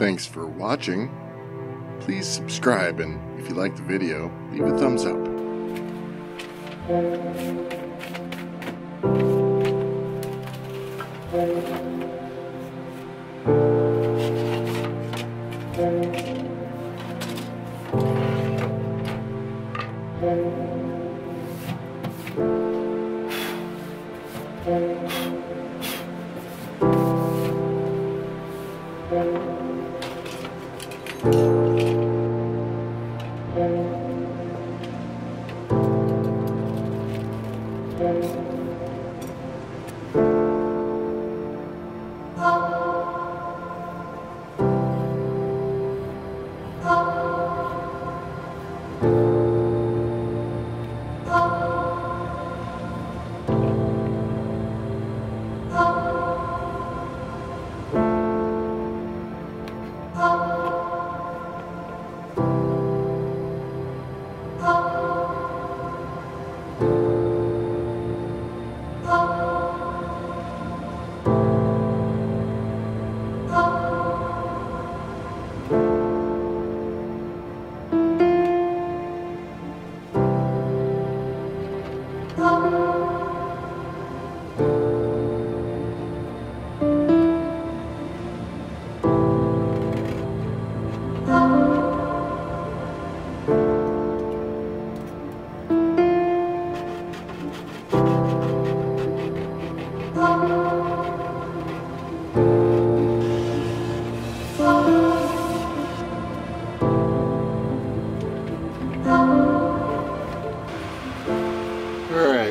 Thanks for watching. Please subscribe, and if you like the video, leave a thumbs up.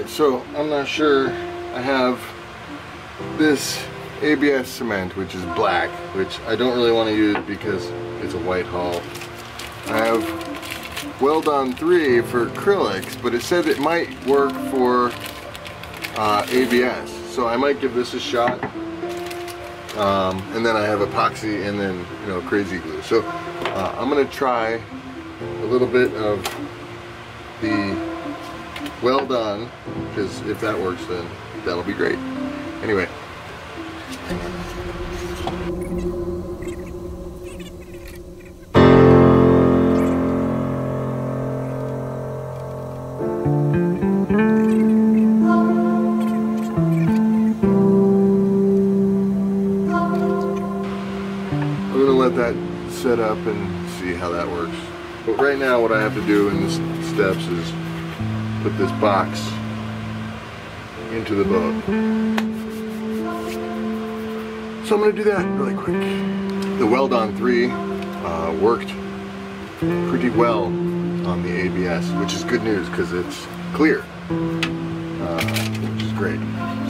So I'm not sure. I have this ABS cement, which is black, which I don't really want to use because it's a white hull. I have Weld On 3 for acrylics, but it said it might work for ABS, so I might give this a shot. And then I have epoxy and then, you know, crazy glue. So I'm gonna try a little bit of the Weld On, because if that works, then that'll be great. Anyway. I'm gonna let that set up and see how that works. But right now what I have to do in the steps is put this box into the boat. So I'm going to do that really quick. The Weld On 3 worked pretty well on the ABS, which is good news because it's clear, which is great.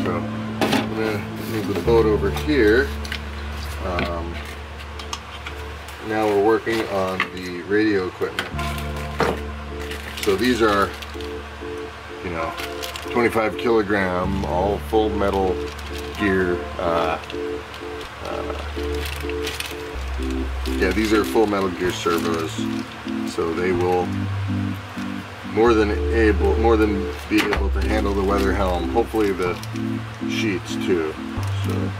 So I'm going to move the boat over here. Now we're working on the radio equipment. So these are, you know, 25 kilogram, all full metal gear. Yeah, these are full metal gear servos, so they will more than be able to handle the weather helm. Hopefully the sheets too. So.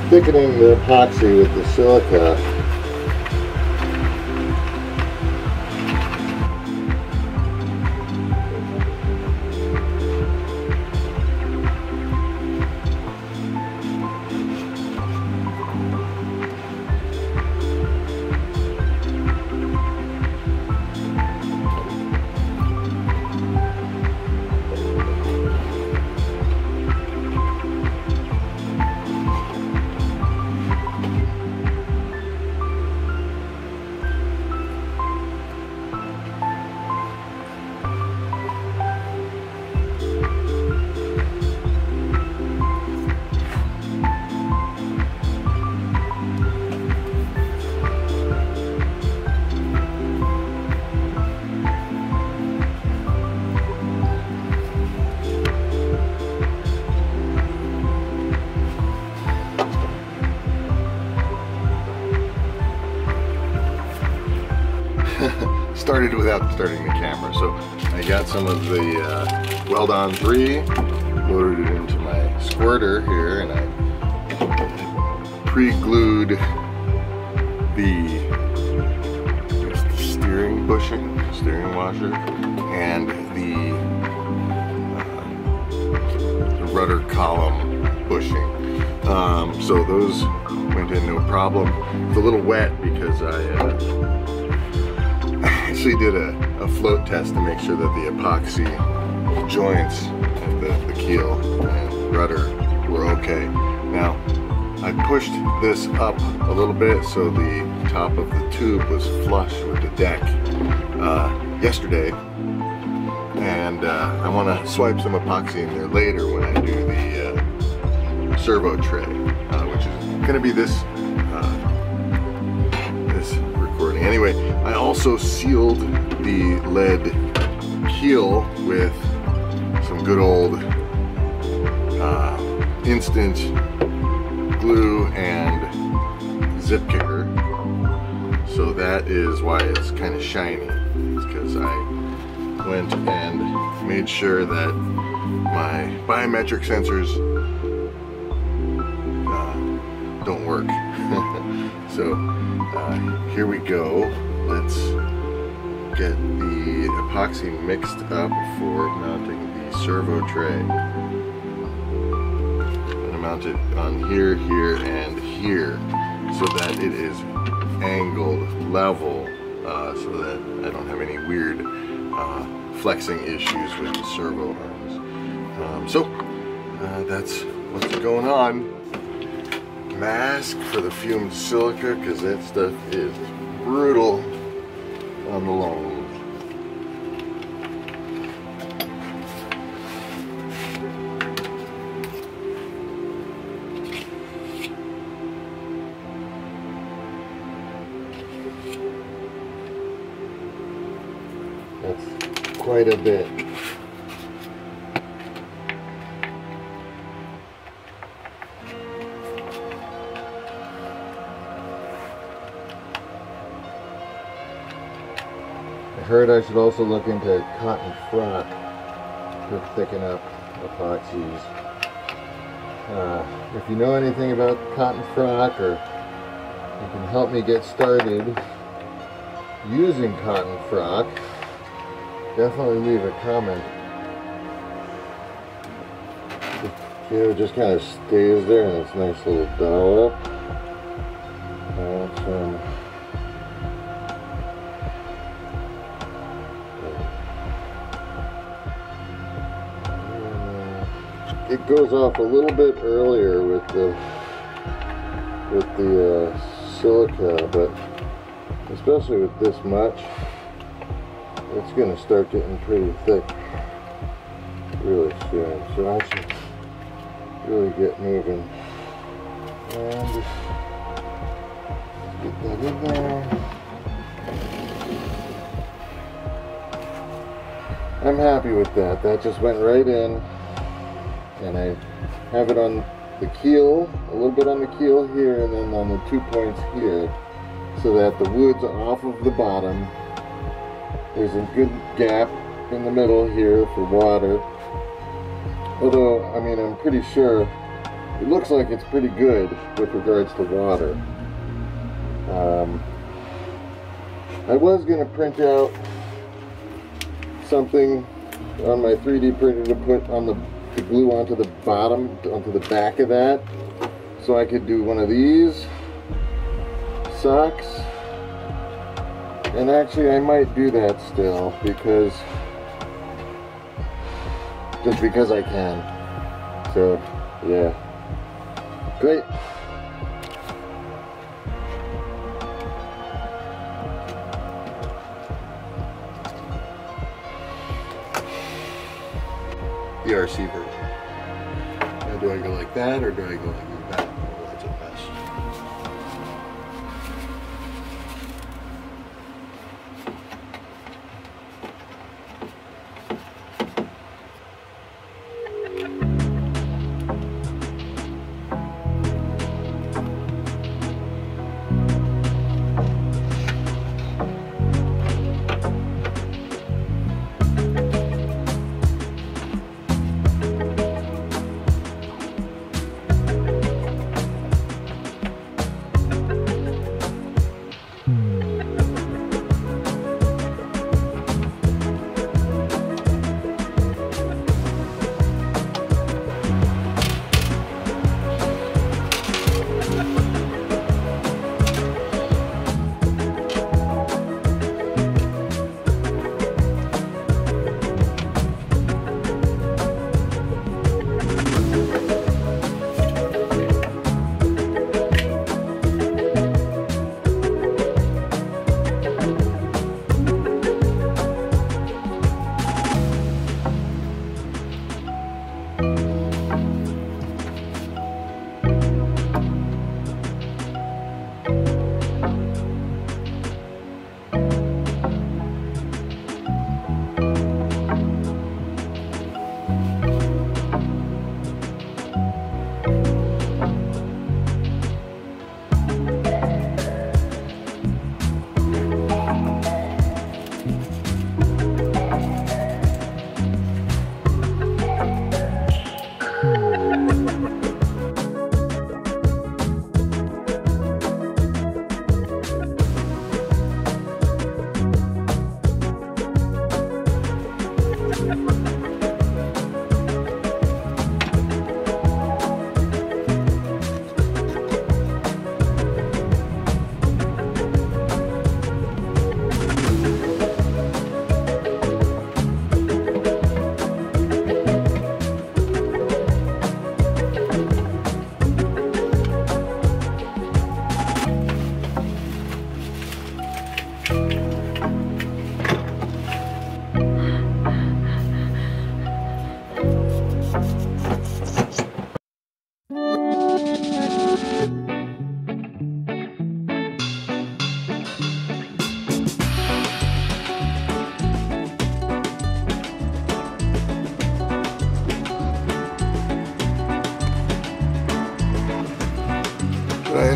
Thickening the epoxy with the silica. started without starting the camera. So I got some of the Weld-On 3, loaded it into my squirter here, and I pre-glued the steering bushing, steering washer, and the rudder column bushing. So those went in no problem. It's a little wet because I actually did a float test to make sure that the epoxy joints of the keel and rudder were okay. Now, I pushed this up a little bit so the top of the tube was flush with the deck yesterday, and I want to swipe some epoxy in there later when I do the servo tray, which is going to be this recording. Anyway, I also sealed the lead keel with some good old instant glue and zip kicker. So that is why it's kind of shiny. It's because I went and made sure that my biometric sensors don't work. So here we go. Let's get the epoxy mixed up for mounting the servo tray. I'm going to mount it on here, here, and here so that it is angled level, so that I don't have any weird flexing issues with the servo arms. So that's what's going on. Mask for the fumed silica, because that stuff is brutal on the long loop. That's quite a bit. I heard I should also look into cotton frock to thicken up epoxies. If you know anything about cotton frock, or you can help me get started using cotton frock, definitely leave a comment. It just kind of stays there and it's a nice little dollop. It goes off a little bit earlier with the silica, but especially with this much, it's going to start getting pretty thick really soon. So I should really get moving and just get that in there. I'm happy with that. That just went right in. And I have it on the keel, a little bit on the keel here, and then on the 2 points here, so that the wood's off of the bottom. There's a good gap in the middle here for water. Although, I mean, I'm pretty sure it looks like it's pretty good with regards to water. I was going to print out something on my 3D printer to put on the glue onto the bottom, onto the back of that, so I could do one of these socks. And actually I might do that still, because just because I can. So yeah, great. The RC version. Now, do I go like that, or do I go like that? Oh, that's a mess.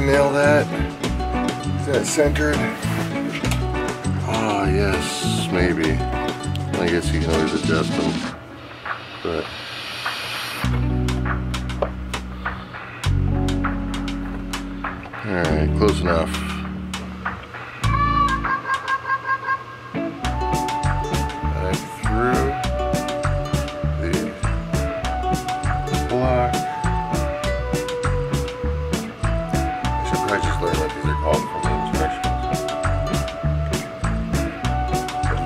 nail that. Is that centered? Ah, yes, maybe. I guess you can always adjust them, but alright, close enough. I'm through the block. I should probably just learn what these are called from the instructions.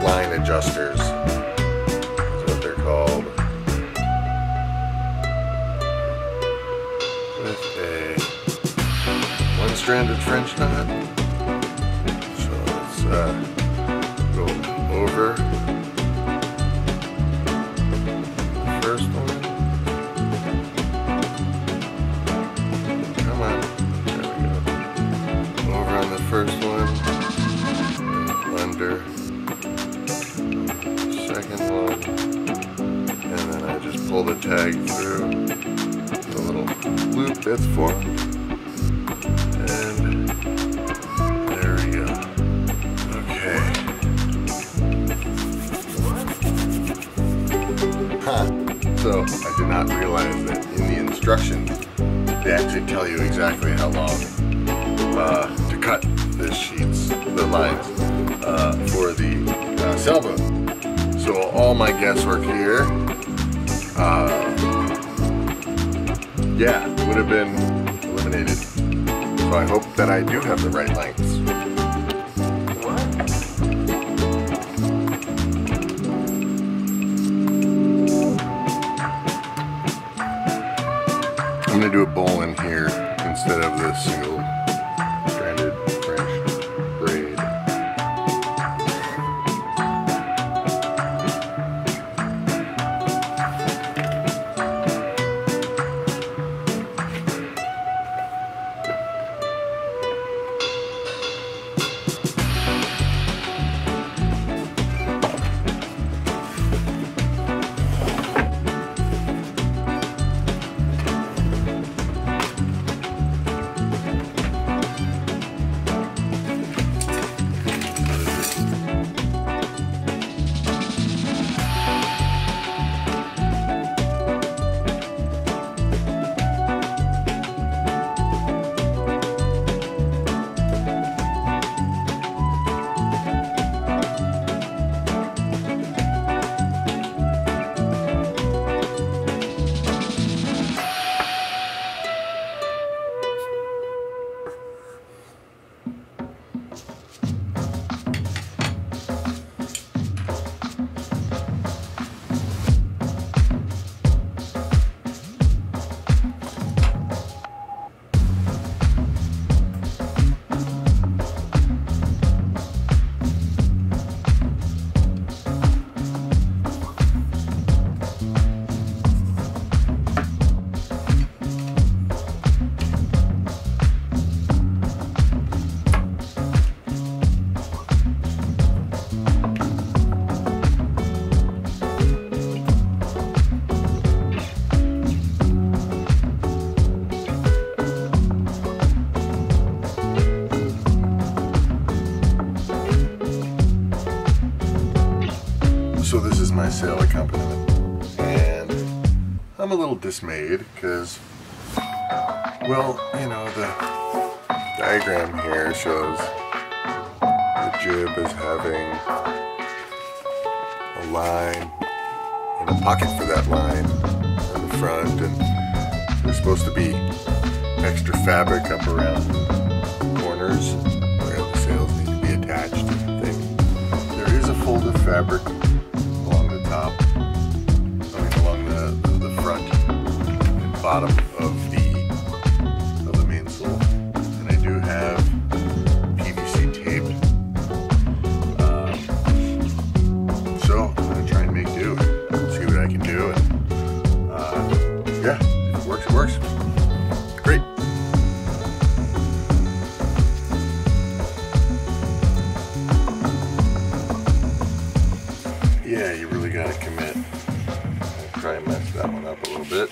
Line adjusters is what they're called. With a one-stranded French knot. So let's go over the first one. Come on, there we go. Over on the first one, and under the second one, and then I just pull the tag through the little loop that's formed. And there we go. Okay. So I did not realize that in the instructions they actually tell you exactly how long to cut the sheets, the lines for the sailboat. So all my guesswork here, yeah, would have been eliminated. So I hope that I do have the right lengths. I'm going to do a bowl in here instead of the single stranded French braid. So this is my sail accompaniment, and I'm a little dismayed because, well, you know, the diagram here shows the jib is having a line and a pocket for that line in the front, and there's supposed to be extra fabric up around the corners where the sails need to be attached and things. There is a fold of fabric along the top, along the front and bottom of the mainsail, and I do have PVC tape. So I'm gonna try and make do, see what I can do, and yeah, if it works, it works. Great. Yeah, you really gotta commit. I'll try and mess that one up a little bit.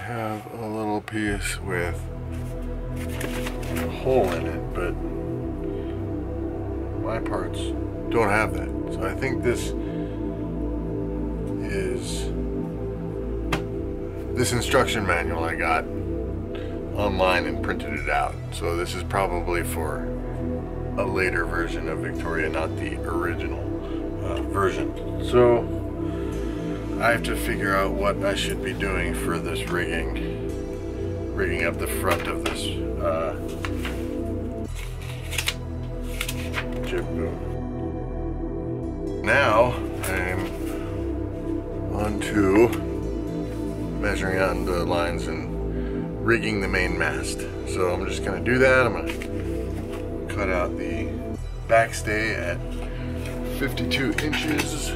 have a little piece with a hole in it, but my parts don't have that. So I think this is this instruction manual I got online and printed it out. So this is probably for a later version of Victoria, not the original version. So I have to figure out what I should be doing for this rigging up the front of this jib boom. Now I'm on to measuring out the lines and rigging the main mast. So I'm just going to do that. I'm going to cut out the backstay at 52 inches.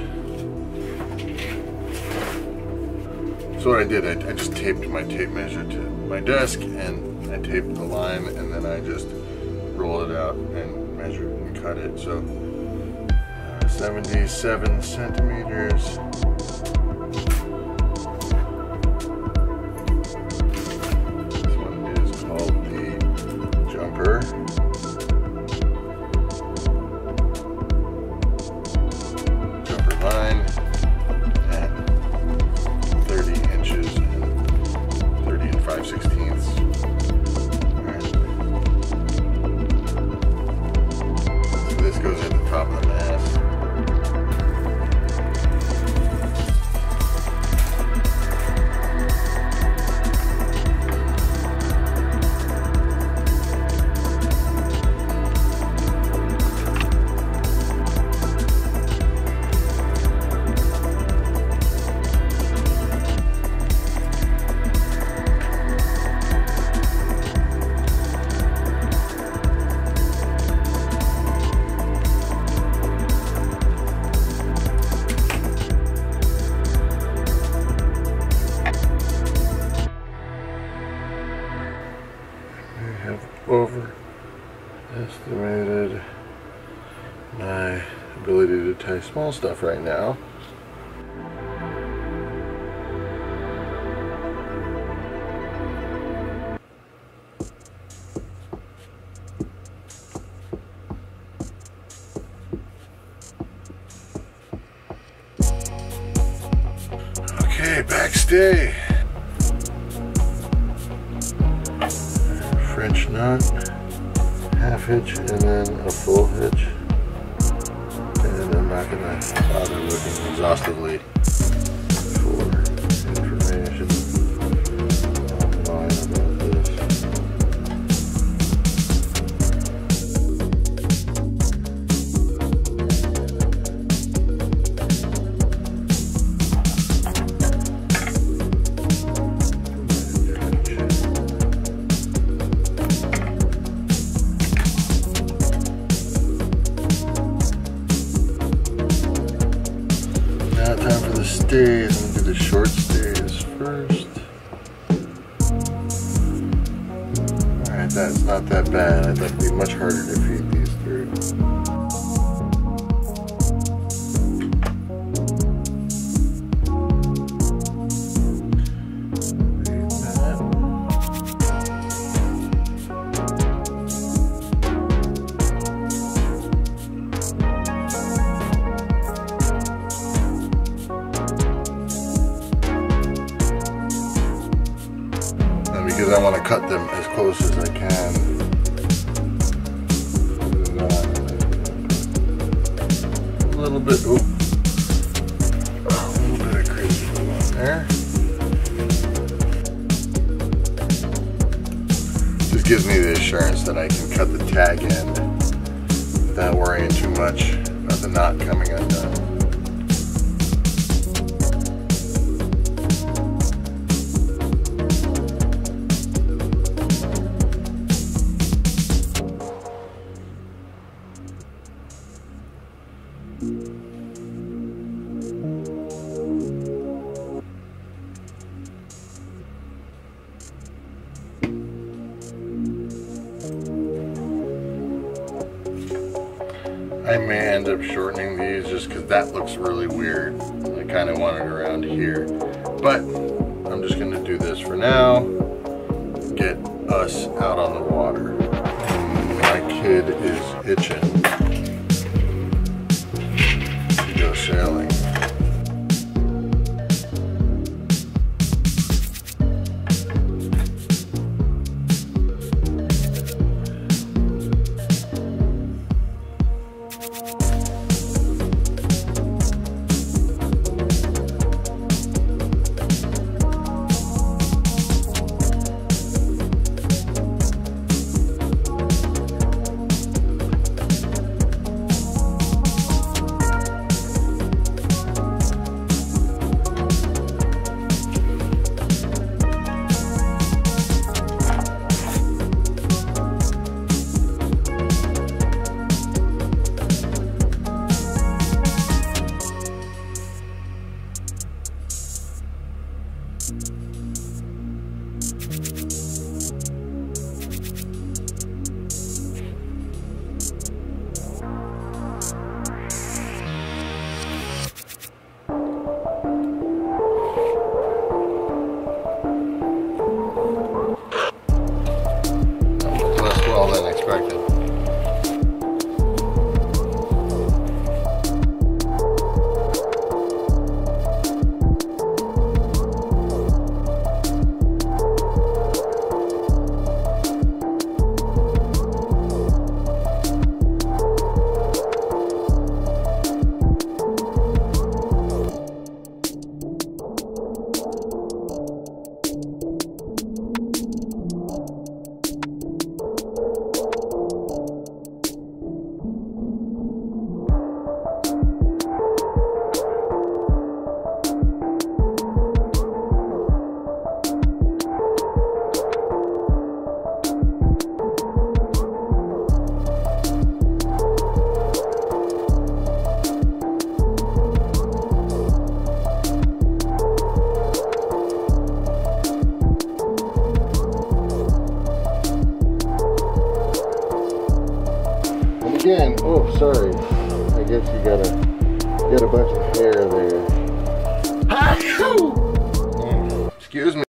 So what I did, I just taped my tape measure to my desk, and I taped the line, and then I just roll it out and measure it and cut it. So 77 centimeters. This one is called the jumper. Jumper line at 30 inches and 30 and 5/16. Alright. So this goes at the top of the mast. Overestimated my ability to tie small stuff right now. Okay, backstay. French knot, half hitch, and then a full hitch. And I'm not going to bother looking exhaustively for information online about this. Time for the stays. I'm going to do the short stays first. Alright, that's not that bad. I thought it'd be much harder to feed these through. Because I want to cut them as close as I can. A little bit, a little bit of crazy glue on there. Just gives me the assurance that I can cut the tag end without worrying too much about the knot coming undone. I may end up shortening these just because that looks really weird. I kind of want it around here, but I'm just going to do this for now, get us out on the water. My kid is itching to go sailing. Again, oh sorry, I guess you got a bunch of hair there. Excuse me.